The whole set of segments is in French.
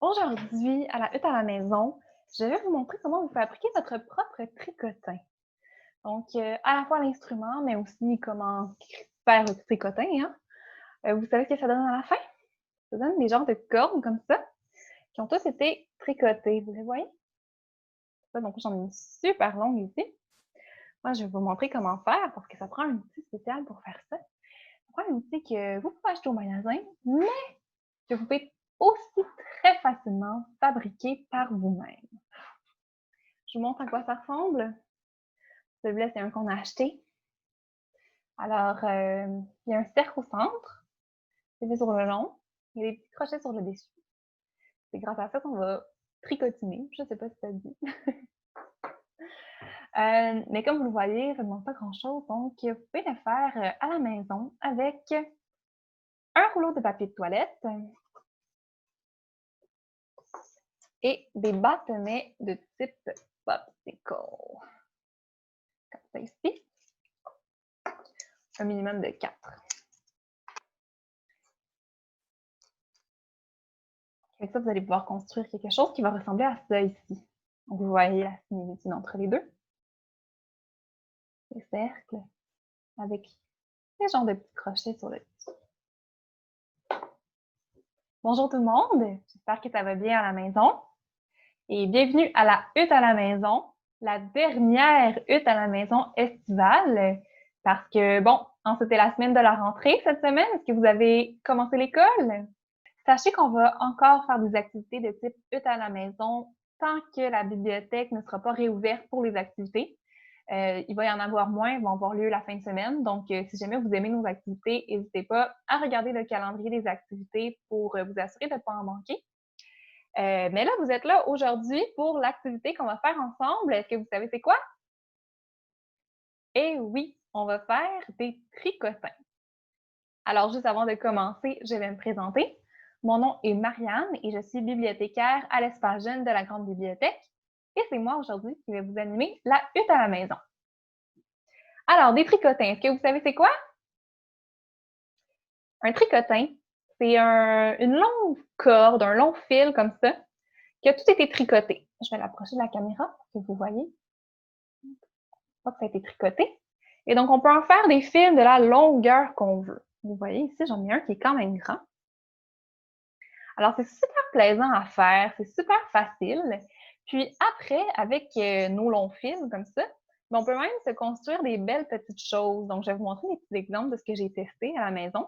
Aujourd'hui, à la hutte à la maison, je vais vous montrer comment vous fabriquer votre propre tricotin. Donc, à la fois l'instrument, mais aussi comment faire le tricotin, hein. Vous savez ce que ça donne à la fin? Ça donne des genres de cordes comme ça, qui ont tous été tricotées. Vous les voyez? Ça, donc, j'en ai une super longue ici. Moi, je vais vous montrer comment faire parce que ça prend un outil spécial pour faire ça. Ça prend un outil que vous pouvez acheter au magasin, mais que vous pouvez aussi très facilement fabriquer par vous-même. Je vous montre à quoi ça ressemble. Celui-là, c'est un qu'on a acheté. Alors, il y a un cercle au centre, c'est fait sur le long. Il y a des petits crochets sur le dessus. C'est grâce à ça qu'on va tricotiner. Je ne sais pas si ça dit. Mais comme vous le voyez, ça ne demande pas grand-chose. Donc, vous pouvez le faire à la maison avec un rouleau de papier de toilette et des bâtonnets de type popsicle. Comme ça ici. Un minimum de 4. Avec ça, vous allez pouvoir construire quelque chose qui va ressembler à ça ici. Donc, vous voyez la similitude entre les deux. Les cercles avec des genres de petits crochets sur le dessus. Bonjour tout le monde, j'espère que ça va bien à la maison. Et bienvenue à la hutte à la maison, la dernière hutte à la maison estivale. Parce que, bon, c'était la semaine de la rentrée cette semaine. Est-ce que vous avez commencé l'école? Sachez qu'on va encore faire des activités de type hutte à la maison tant que la bibliothèque ne sera pas réouverte pour les activités. Il va y en avoir moins, elles vont avoir lieu la fin de semaine. Donc, si jamais vous aimez nos activités, n'hésitez pas à regarder le calendrier des activités pour vous assurer de ne pas en manquer. Mais là, vous êtes là aujourd'hui pour l'activité qu'on va faire ensemble. Est-ce que vous savez c'est quoi? Eh oui, on va faire des tricotins. Alors, juste avant de commencer, je vais me présenter. Mon nom est Marianne et je suis bibliothécaire à l'espace jeune de la Grande Bibliothèque. Et c'est moi aujourd'hui qui vais vous animer la hutte à la maison. Alors, des tricotins, est-ce que vous savez c'est quoi? Un tricotin, c'est une longue corde, un long fil comme ça, qui a tout été tricoté. Je vais l'approcher de la caméra pour que vous voyez. Ça a été tricoté. Et donc, on peut en faire des fils de la longueur qu'on veut. Vous voyez ici, j'en ai un qui est quand même grand. Alors, c'est super plaisant à faire, c'est super facile. Puis après, avec nos longs fils comme ça, on peut même se construire des belles petites choses. Donc, je vais vous montrer des petits exemples de ce que j'ai testé à la maison.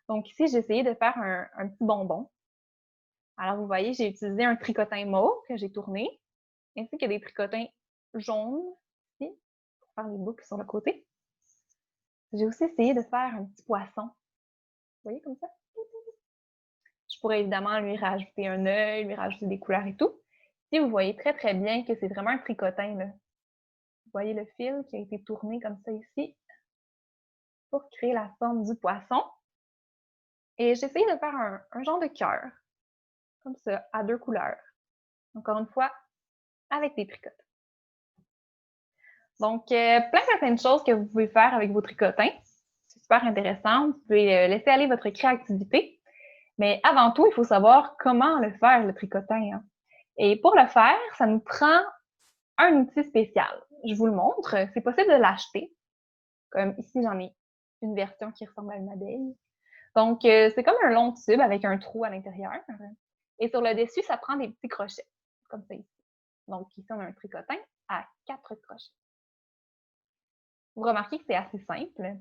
Donc ici, j'ai essayé de faire un petit bonbon. Alors, vous voyez, j'ai utilisé un tricotin mauve que j'ai tourné, ainsi que des tricotins jaunes ici, pour faire les boucles sur le côté. J'ai aussi essayé de faire un petit poisson. Vous voyez, comme ça? Je pourrais évidemment lui rajouter un œil, lui rajouter des couleurs et tout. Ici, vous voyez très, très bien que c'est vraiment un tricotin, là. Vous voyez le fil qui a été tourné comme ça ici pour créer la forme du poisson. Et j'ai essayé de faire un genre de cœur, comme ça, à 2 couleurs. Encore une fois, avec des tricotins. Donc, plein de choses que vous pouvez faire avec vos tricotins. C'est super intéressant. Vous pouvez laisser aller votre créativité. Mais avant tout, il faut savoir comment le faire, le tricotin, hein. Et pour le faire, ça nous prend un outil spécial. Je vous le montre. C'est possible de l'acheter. Comme ici, j'en ai une version qui ressemble à une abeille. Donc, c'est comme un long tube avec un trou à l'intérieur. Et sur le dessus, ça prend des petits crochets, comme ça ici. Donc, ici, on a un tricotin à 4 crochets. Vous remarquez que c'est assez simple.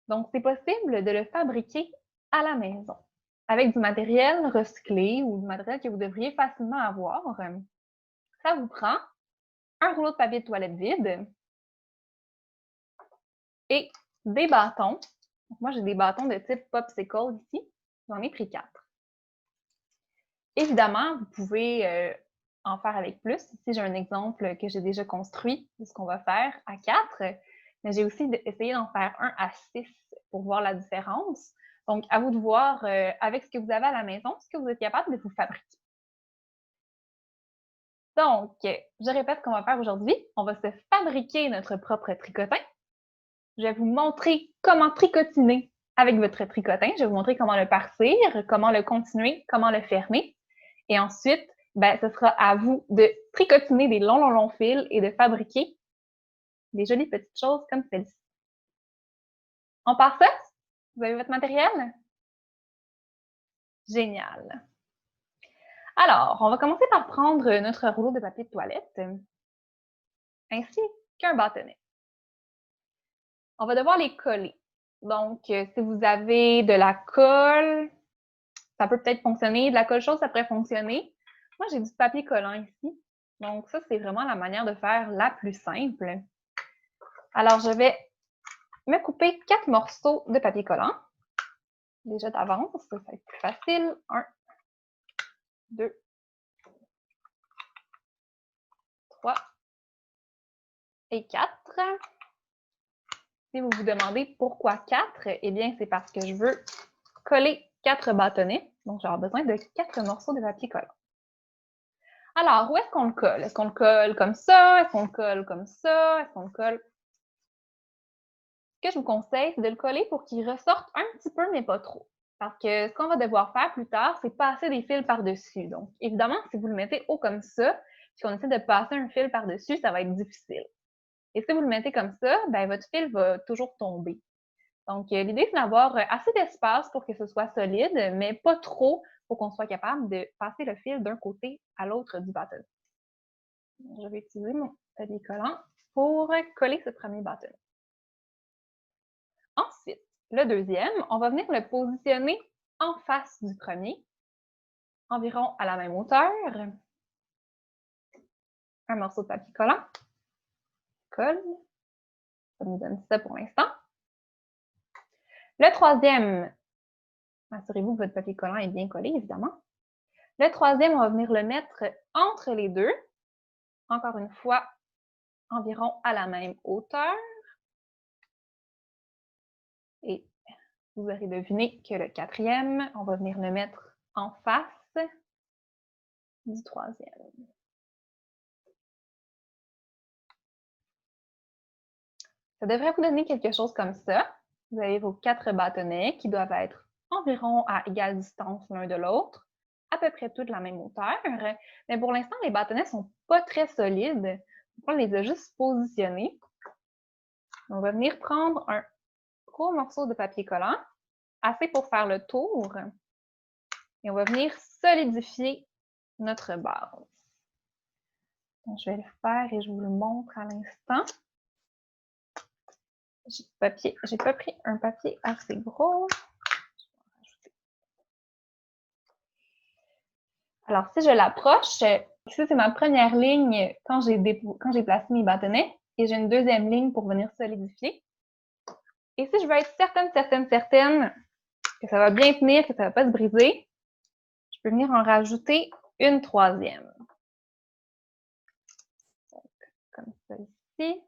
Donc, c'est possible de le fabriquer à la maison avec du matériel recyclé ou du matériel que vous devriez facilement avoir. Ça vous prend un rouleau de papier de toilette vide et des bâtons. Donc, moi, j'ai des bâtons de type popsicle ici. J'en ai pris 4. Évidemment, vous pouvez en faire avec plus. Ici, j'ai un exemple que j'ai déjà construit de ce qu'on va faire à 4. Mais j'ai aussi essayé d'en faire un à 6 pour voir la différence. Donc, à vous de voir avec ce que vous avez à la maison, ce que vous êtes capable de vous fabriquer. Donc, je répète ce qu'on va faire aujourd'hui. On va se fabriquer notre propre tricotin. Je vais vous montrer comment tricotiner avec votre tricotin. Je vais vous montrer comment le partir, comment le continuer, comment le fermer. Et ensuite, ben, ce sera à vous de tricotiner des longs fils et de fabriquer des jolies petites choses comme celle-ci. On part ça? Vous avez votre matériel? Génial! Alors, on va commencer par prendre notre rouleau de papier de toilette, ainsi qu'un bâtonnet. On va devoir les coller. Donc, si vous avez de la colle, ça peut peut-être fonctionner. De la colle chaude, ça pourrait fonctionner. Moi, j'ai du papier collant ici. Donc, ça, c'est vraiment la manière de faire la plus simple. Alors, je vais me couper 4 morceaux de papier collant. Déjà d'avance, ça va être plus facile. 1, 2, 3 et 4. Si vous vous demandez pourquoi 4, eh bien, c'est parce que je veux coller 4 bâtonnets. Donc, j'aurai besoin de 4 morceaux de papier collant. Alors, où est-ce qu'on le colle? Est-ce qu'on le colle comme ça? Est-ce qu'on le colle comme ça? Est-ce qu'on le colle? Ce que je vous conseille, c'est de le coller pour qu'il ressorte un petit peu, mais pas trop. Parce que ce qu'on va devoir faire plus tard, c'est passer des fils par-dessus. Donc, évidemment, si vous le mettez haut comme ça, puis qu'on essaie de passer un fil par-dessus, ça va être difficile. Et si vous le mettez comme ça, ben, votre fil va toujours tomber. Donc, l'idée, c'est d'avoir assez d'espace pour que ce soit solide, mais pas trop pour qu'on soit capable de passer le fil d'un côté à l'autre du bâtonnet. Je vais utiliser mon papier collant pour coller ce premier bâtonnet. Ensuite, le deuxième, on va venir le positionner en face du premier, environ à la même hauteur. Un morceau de papier collant, colle, ça nous donne ça pour l'instant. Le troisième, assurez-vous que votre papier collant est bien collé, évidemment. Le troisième, on va venir le mettre entre les deux, encore une fois, environ à la même hauteur. Et vous aurez deviné que le quatrième, on va venir le mettre en face du troisième. Ça devrait vous donner quelque chose comme ça. Vous avez vos 4 bâtonnets qui doivent être environ à égale distance l'un de l'autre, à peu près tous de la même hauteur. Mais pour l'instant, les bâtonnets ne sont pas très solides. On les a juste positionnés. On va venir prendre un gros morceau de papier collant, assez pour faire le tour. Et on va venir solidifier notre base. Donc, je vais le faire et je vous le montre à l'instant. J'ai pas pris un papier assez gros. Alors, si je l'approche, ici, c'est ma première ligne quand j'ai placé mes bâtonnets et j'ai une deuxième ligne pour venir solidifier. Et si je veux être certaine que ça va bien tenir, que ça ne va pas se briser, je peux venir en rajouter une troisième. Donc, comme celle-ci.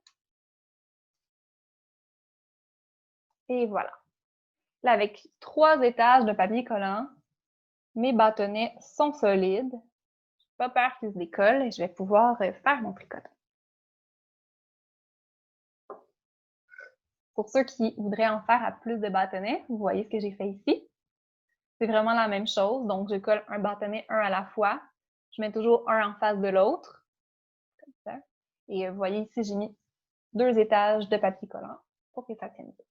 Et voilà. Là, avec 3 étages de papier collant, mes bâtonnets sont solides. Je n'ai pas peur qu'ils se décollent et je vais pouvoir faire mon tricotage. Pour ceux qui voudraient en faire à plus de bâtonnets, vous voyez ce que j'ai fait ici. C'est vraiment la même chose. Donc, je colle un bâtonnet un à la fois. Je mets toujours un en face de l'autre. Comme ça. Et vous voyez ici, j'ai mis 2 étages de papier collant pour que ça tienne bien.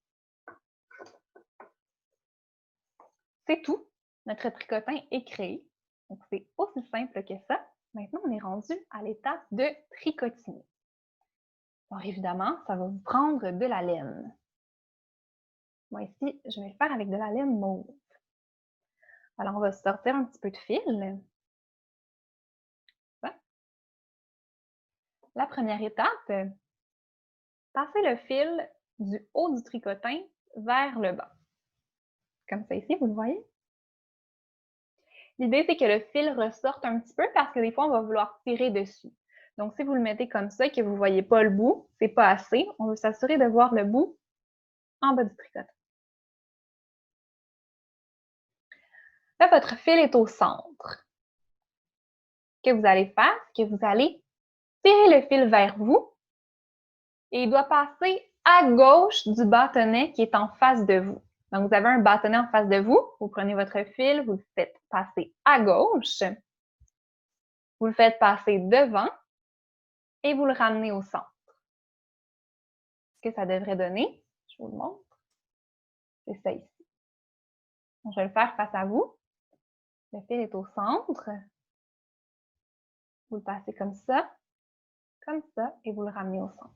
C'est tout. Notre tricotin est créé. Donc, c'est aussi simple que ça. Maintenant, on est rendu à l'étape de tricotiner. Alors, évidemment, ça va vous prendre de la laine. Moi, ici, je vais le faire avec de la laine mauve. Alors, on va sortir un petit peu de fil. Ça. La première étape, passer le fil du haut du tricotin vers le bas. Comme ça ici, vous le voyez? L'idée, c'est que le fil ressorte un petit peu parce que des fois, on va vouloir tirer dessus. Donc, si vous le mettez comme ça et que vous ne voyez pas le bout, c'est pas assez. On veut s'assurer de voir le bout en bas du tricotin. Là, votre fil est au centre. Ce que vous allez faire, c'est que vous allez tirer le fil vers vous et il doit passer à gauche du bâtonnet qui est en face de vous. Donc, vous avez un bâtonnet en face de vous, vous prenez votre fil, vous le faites passer à gauche Vous le faites passer devant et vous le ramenez au centre. Ce que ça devrait donner, je vous le montre, c'est ça ici. Donc, je vais le faire face à vous. Le fil est au centre. Vous le passez comme ça, et vous le ramenez au centre.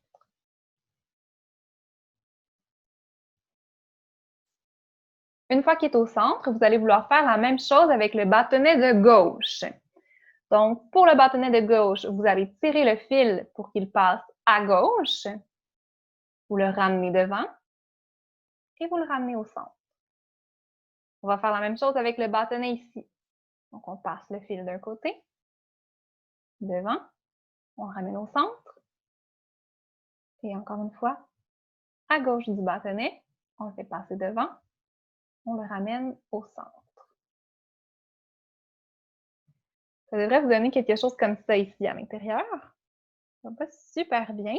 Une fois qu'il est au centre, vous allez vouloir faire la même chose avec le bâtonnet de gauche. Donc, pour le bâtonnet de gauche, vous allez tirer le fil pour qu'il passe à gauche. Vous le ramenez devant et vous le ramenez au centre. On va faire la même chose avec le bâtonnet ici. Donc, on passe le fil d'un côté, devant, on le ramène au centre. Et encore une fois, à gauche du bâtonnet, on le fait passer devant, on le ramène au centre. Ça devrait vous donner quelque chose comme ça ici à l'intérieur. Ça va pas super bien.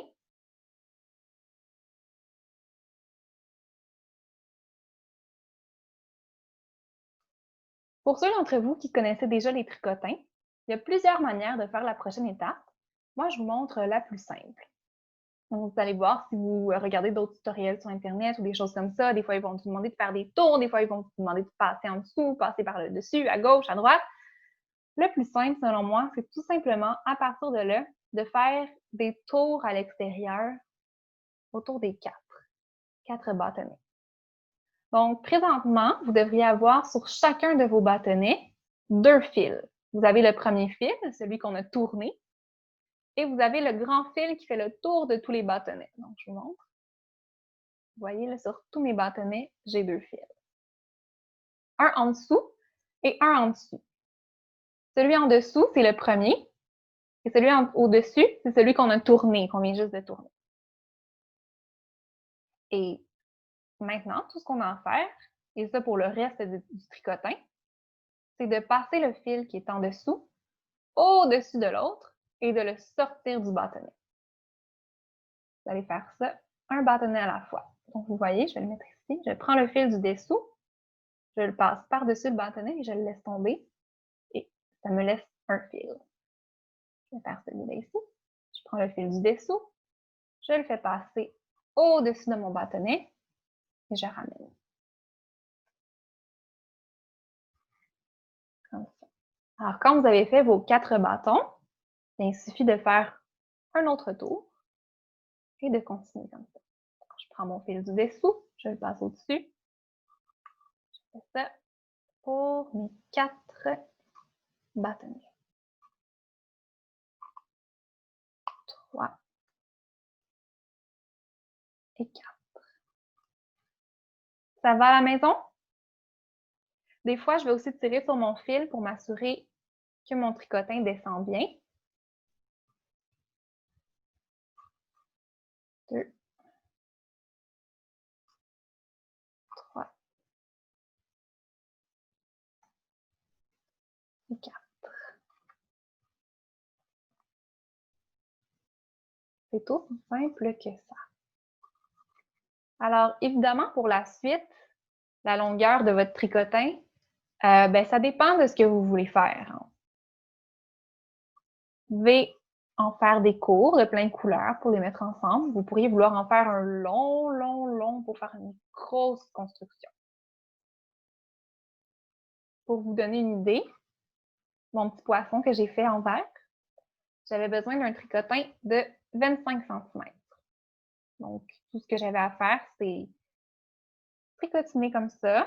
Pour ceux d'entre vous qui connaissaient déjà les tricotins, il y a plusieurs manières de faire la prochaine étape. Moi, je vous montre la plus simple. Donc, vous allez voir si vous regardez d'autres tutoriels sur Internet ou des choses comme ça. Des fois, ils vont vous demander de faire des tours, des fois, ils vont vous demander de passer en dessous, passer par le dessus, à gauche, à droite. Le plus simple, selon moi, c'est tout simplement, à partir de là, de faire des tours à l'extérieur autour des quatre bâtonnets. Donc, présentement, vous devriez avoir sur chacun de vos bâtonnets 2 fils. Vous avez le premier fil, celui qu'on a tourné, et vous avez le grand fil qui fait le tour de tous les bâtonnets. Donc, je vous montre. Vous voyez, là, sur tous mes bâtonnets, j'ai 2 fils. Un en dessous et un en dessous. Celui en dessous, c'est le premier, et celui au-dessus, c'est celui qu'on a tourné, qu'on vient juste de tourner. Et maintenant, tout ce qu'on a à faire, et ça pour le reste du tricotin, c'est de passer le fil qui est en dessous au-dessus de l'autre et de le sortir du bâtonnet. Vous allez faire ça un bâtonnet à la fois. Donc, vous voyez, je vais le mettre ici. Je prends le fil du dessous, je le passe par-dessus le bâtonnet et je le laisse tomber. Et ça me laisse un fil. Je vais faire celui-là ici. Je prends le fil du dessous, je le fais passer au-dessus de mon bâtonnet et je ramène. Comme ça. Alors, quand vous avez fait vos 4 bâtons, il suffit de faire un autre tour et de continuer comme ça. Alors, je prends mon fil du dessous, je le passe au-dessus. Je fais ça pour mes 4 bâtonnets. 3 et 4. Ça va à la maison? Des fois, je vais aussi tirer sur mon fil pour m'assurer que mon tricotin descend bien. 2, 3 et 4. C'est aussi simple que ça. Alors, évidemment, pour la suite, la longueur de votre tricotin, ça dépend de ce que vous voulez faire. Vous pouvez en faire des courts de plein de couleurs pour les mettre ensemble. Vous pourriez vouloir en faire un long pour faire une grosse construction. Pour vous donner une idée, mon petit poisson que j'ai fait en verre, j'avais besoin d'un tricotin de 25 cm. Donc, tout ce que j'avais à faire, c'est tricotiner comme ça.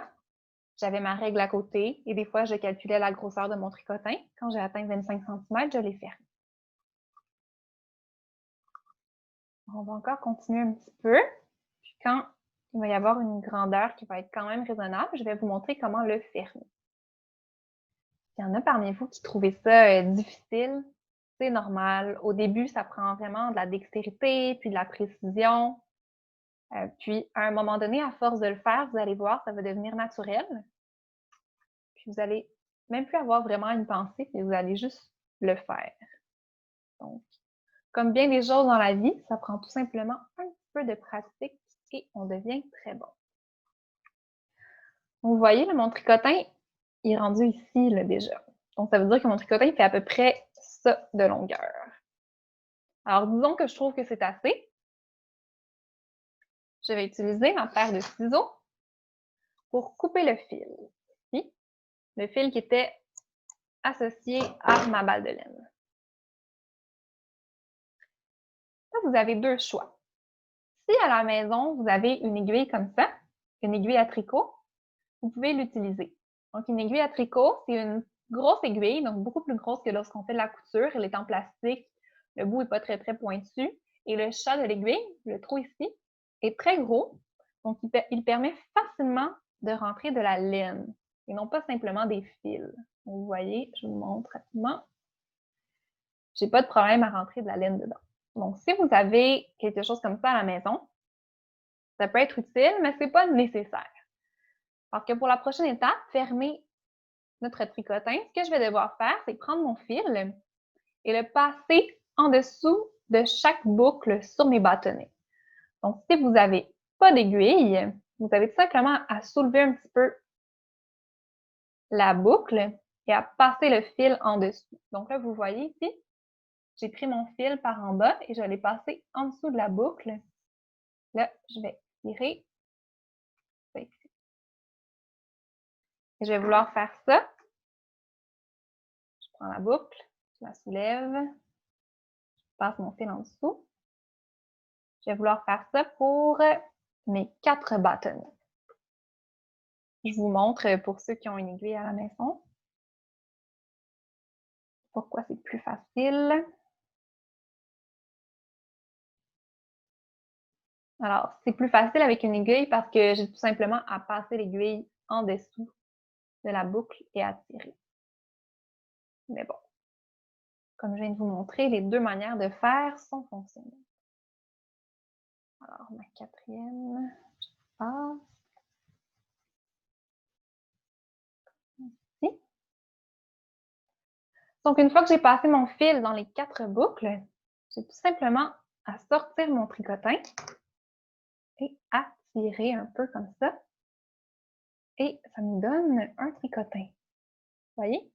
J'avais ma règle à côté et des fois, je calculais la grosseur de mon tricotin. Quand j'ai atteint 25 cm, je l'ai fermé. On va encore continuer un petit peu. Puis quand il va y avoir une grandeur qui va être quand même raisonnable, je vais vous montrer comment le fermer. Il y en a parmi vous qui trouvez ça difficile. C'est normal. Au début, ça prend vraiment de la dextérité, puis de la précision. Puis, à un moment donné, à force de le faire, vous allez voir, ça va devenir naturel. Puis, vous allez même plus avoir vraiment une pensée, puis vous allez juste le faire. Donc, comme bien des choses dans la vie, ça prend tout simplement un petit peu de pratique et on devient très bon. Donc, vous voyez, là, mon tricotin, il est rendu ici là, déjà. Donc, ça veut dire que mon tricotin, il fait à peu près ça de longueur. Alors, disons que je trouve que c'est assez. Je vais utiliser ma paire de ciseaux pour couper le fil. Ici, le fil qui était associé à ma balle de laine. Là, vous avez deux choix. Si à la maison, vous avez une aiguille comme ça, une aiguille à tricot, vous pouvez l'utiliser. Donc, une aiguille à tricot, c'est une grosse aiguille, donc beaucoup plus grosse que lorsqu'on fait de la couture. Elle est en plastique, le bout n'est pas très, très pointu. Et le chat de l'aiguille, le trou ici, est très gros. Donc, il permet facilement de rentrer de la laine et non pas simplement des fils. Donc, vous voyez, je vous montre rapidement. J'ai pas de problème à rentrer de la laine dedans. Donc, si vous avez quelque chose comme ça à la maison, ça peut être utile, mais c'est pas nécessaire. Parce que pour la prochaine étape, fermer notre tricotin, ce que je vais devoir faire, c'est prendre mon fil et le passer en dessous de chaque boucle sur mes bâtonnets. Donc, si vous n'avez pas d'aiguille, vous avez tout simplement à soulever un petit peu la boucle et à passer le fil en dessous. Donc là, vous voyez ici, j'ai pris mon fil par en bas et je l'ai passé en dessous de la boucle. Là, je vais tirer ça ici. Et je vais vouloir faire ça. Je prends la boucle, je la soulève, je passe mon fil en dessous. Je vais vouloir faire ça pour mes 4 bâtonnets. Je vous montre pour ceux qui ont une aiguille à la maison. Pourquoi c'est plus facile. Alors, c'est plus facile avec une aiguille parce que j'ai tout simplement à passer l'aiguille en dessous de la boucle et à tirer. Mais bon, comme je viens de vous montrer, les deux manières de faire sont fonctionnelles. Alors, ma quatrième, je passe ici. Donc, une fois que j'ai passé mon fil dans les 4 boucles, j'ai tout simplement à sortir mon tricotin et à tirer un peu comme ça. Et ça me donne un tricotin. Vous voyez?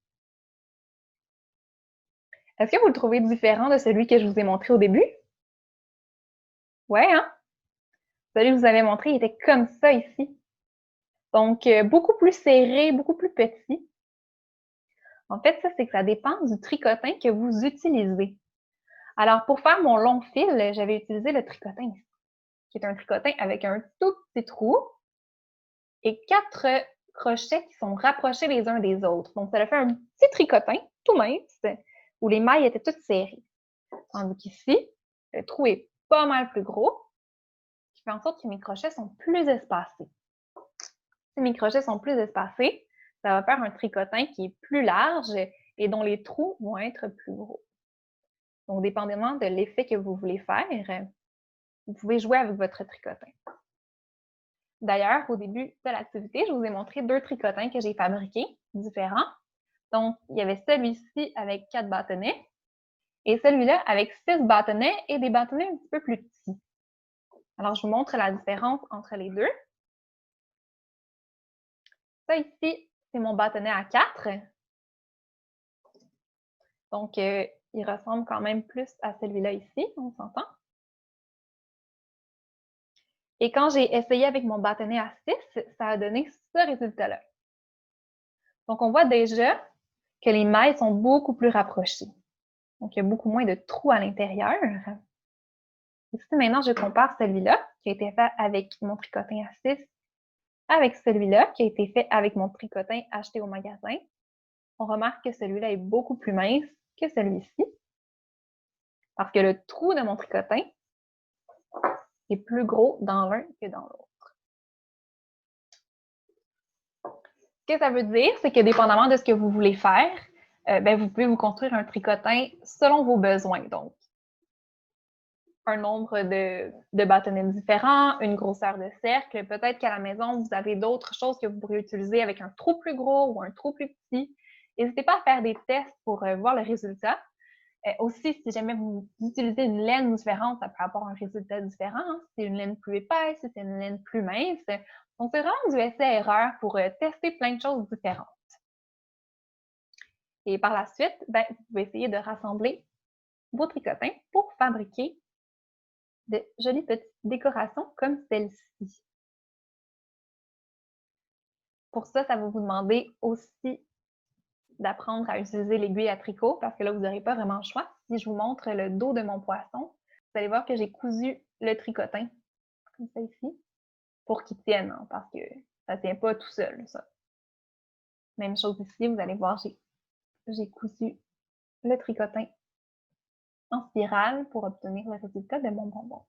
Est-ce que vous le trouvez différent de celui que je vous ai montré au début? Ouais, hein? Celui que je vous avais montré, il était comme ça ici. Donc, beaucoup plus serré, beaucoup plus petit. En fait, ça, c'est que ça dépend du tricotin que vous utilisez. Alors, pour faire mon long fil, j'avais utilisé le tricotin ici, qui est un tricotin avec un tout petit trou et 4 crochets qui sont rapprochés les uns des autres. Donc, ça a fait un petit tricotin tout mince où les mailles étaient toutes serrées. Tandis qu'ici, le trou est pas mal plus gros, qui fait en sorte que mes crochets sont plus espacés. Si mes crochets sont plus espacés, ça va faire un tricotin qui est plus large et dont les trous vont être plus gros. Donc, dépendamment de l'effet que vous voulez faire, vous pouvez jouer avec votre tricotin. D'ailleurs, au début de l'activité, je vous ai montré 2 tricotins que j'ai fabriqués, différents. Donc, il y avait celui-ci avec 4 bâtonnets et celui-là avec 6 bâtonnets et des bâtonnets un petit peu plus petits. Alors, je vous montre la différence entre les deux. Ça ici, c'est mon bâtonnet à 4. Donc, il ressemble quand même plus à celui-là ici, on s'entend. Et quand j'ai essayé avec mon bâtonnet à 6, ça a donné ce résultat-là. Donc, on voit déjà que les mailles sont beaucoup plus rapprochées. Donc, il y a beaucoup moins de trous à l'intérieur. Et si maintenant je compare celui-là, qui a été fait avec mon tricotin à 6, avec celui-là, qui a été fait avec mon tricotin acheté au magasin, on remarque que celui-là est beaucoup plus mince que celui-ci. Parce que le trou de mon tricotin est plus gros dans l'un que dans l'autre. Ce que ça veut dire, c'est que dépendamment de ce que vous voulez faire, vous pouvez vous construire un tricotin selon vos besoins. Donc, un nombre de bâtonnets différents, une grosseur de cercle. Peut-être qu'à la maison, vous avez d'autres choses que vous pourriez utiliser avec un trou plus gros ou un trou plus petit. N'hésitez pas à faire des tests pour voir le résultat. Aussi, si jamais vous utilisez une laine différente, ça peut avoir un résultat différent. Hein? Si c'est une laine plus épaisse, si c'est une laine plus mince. Donc, c'est vraiment du essai-erreur pour tester plein de choses différentes. Et par la suite, ben, vous pouvez essayer de rassembler vos tricotins pour fabriquer de jolies petites décorations comme celle-ci. Pour ça, ça va vous demander aussi d'apprendre à utiliser l'aiguille à tricot parce que là, vous n'aurez pas vraiment le choix. Si je vous montre le dos de mon poisson, vous allez voir que j'ai cousu le tricotin, comme ça ici, pour qu'il tienne, hein, parce que ça ne tient pas tout seul, ça. Même chose ici, vous allez voir, j'ai cousu le tricotin en spirale pour obtenir le résultat de mon bonbon.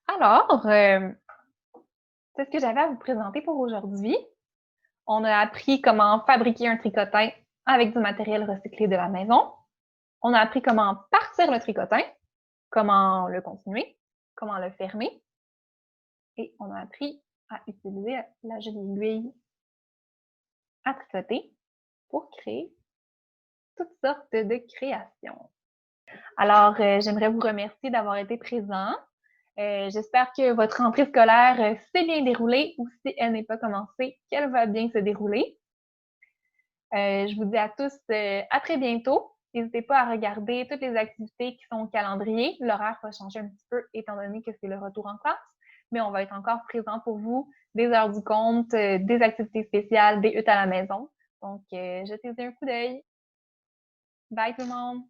Alors, c'est ce que j'avais à vous présenter pour aujourd'hui. On a appris comment fabriquer un tricotin avec du matériel recyclé de la maison. On a appris comment partir le tricotin, comment le continuer, comment le fermer. Et on a appris à utiliser la jolie aiguille à tricoter pour créer toutes sortes de créations. Alors, j'aimerais vous remercier d'avoir été présent. J'espère que votre rentrée scolaire s'est bien déroulée ou si elle n'est pas commencée, qu'elle va bien se dérouler. Je vous dis à tous à très bientôt. N'hésitez pas à regarder toutes les activités qui sont au calendrier. L'horaire va changer un petit peu étant donné que c'est le retour en classe, mais on va être encore présent pour vous, des heures du compte, des activités spéciales, des huttes à la maison. Donc, jetez-y un coup d'œil. Bye tout le monde!